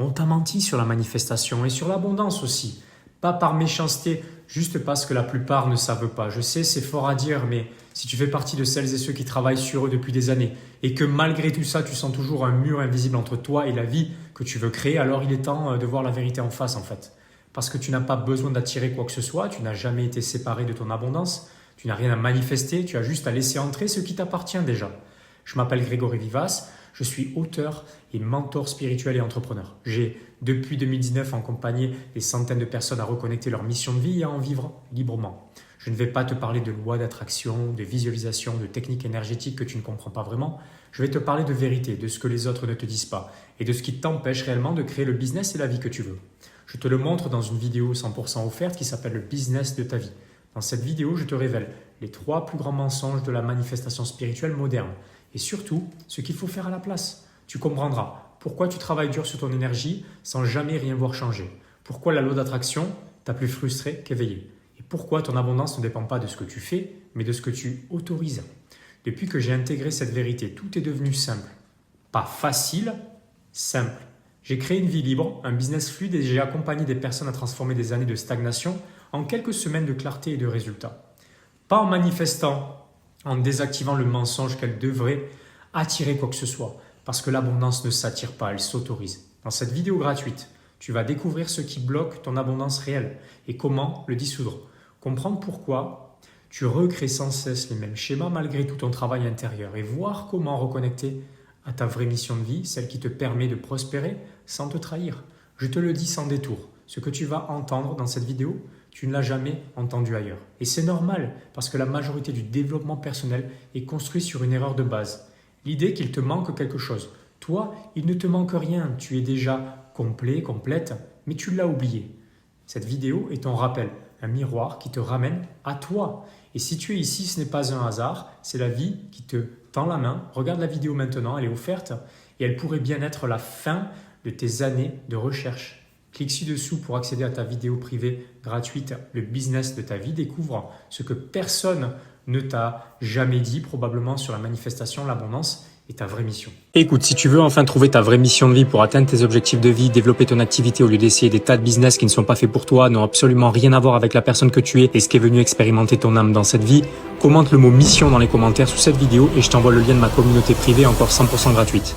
On t'a menti sur la manifestation et sur l'abondance aussi. Pas par méchanceté, juste parce que la plupart ne savent pas. Je sais, c'est fort à dire, mais si tu fais partie de celles et ceux qui travaillent sur eux depuis des années et que malgré tout ça, tu sens toujours un mur invisible entre toi et la vie que tu veux créer, alors il est temps de voir la vérité en face en fait. Parce que tu n'as pas besoin d'attirer quoi que ce soit, tu n'as jamais été séparé de ton abondance, tu n'as rien à manifester, tu as juste à laisser entrer ce qui t'appartient déjà. Je m'appelle Grégory Vivas, je suis auteur et mentor spirituel et entrepreneur. J'ai, depuis 2019, accompagné des centaines de personnes à reconnecter leur mission de vie et à en vivre librement. Je ne vais pas te parler de loi d'attraction, de visualisation, de techniques énergétiques que tu ne comprends pas vraiment. Je vais te parler de vérité, de ce que les autres ne te disent pas et de ce qui t'empêche réellement de créer le business et la vie que tu veux. Je te le montre dans une vidéo 100% offerte qui s'appelle le business de ta vie. Dans cette vidéo, je te révèle les 3 plus grands mensonges de la manifestation spirituelle moderne et surtout ce qu'il faut faire à la place. Tu comprendras pourquoi tu travailles dur sur ton énergie sans jamais rien voir changer. Pourquoi la loi d'attraction t'a plus frustré qu'éveillé. Et pourquoi ton abondance ne dépend pas de ce que tu fais, mais de ce que tu autorises. Depuis que j'ai intégré cette vérité, tout est devenu simple. Pas facile, simple. J'ai créé une vie libre, un business fluide et j'ai accompagné des personnes à transformer des années de stagnation en quelques semaines de clarté et de résultats. Pas en manifestant, en désactivant le mensonge qu'elle devrait attirer quoi que ce soit. Parce que l'abondance ne s'attire pas, elle s'autorise. Dans cette vidéo gratuite, tu vas découvrir ce qui bloque ton abondance réelle et comment le dissoudre. Comprendre pourquoi tu recrées sans cesse les mêmes schémas malgré tout ton travail intérieur et voir comment reconnecter à ta vraie mission de vie, celle qui te permet de prospérer sans te trahir. Je te le dis sans détour, ce que tu vas entendre dans cette vidéo, tu ne l'as jamais entendu ailleurs. Et c'est normal parce que la majorité du développement personnel est construit sur une erreur de base. L'idée qu'il te manque quelque chose. Toi, il ne te manque rien, tu es déjà complet, complète, mais tu l'as oublié. Cette vidéo est ton rappel, un miroir qui te ramène à toi. Et si tu es ici, ce n'est pas un hasard, c'est la vie qui te tend la main. Regarde la vidéo maintenant, elle est offerte et elle pourrait bien être la fin de tes années de recherche. Clique ci-dessous pour accéder à ta vidéo privée gratuite, le business de ta vie. Découvre ce que personne ne t'a jamais dit probablement sur la manifestation, l'abondance et ta vraie mission. Écoute, si tu veux enfin trouver ta vraie mission de vie pour atteindre tes objectifs de vie, développer ton activité au lieu d'essayer des tas de business qui ne sont pas faits pour toi, n'ont absolument rien à voir avec la personne que tu es et ce qui est venu expérimenter ton âme dans cette vie, commente le mot mission dans les commentaires sous cette vidéo et je t'envoie le lien de ma communauté privée encore 100% gratuite.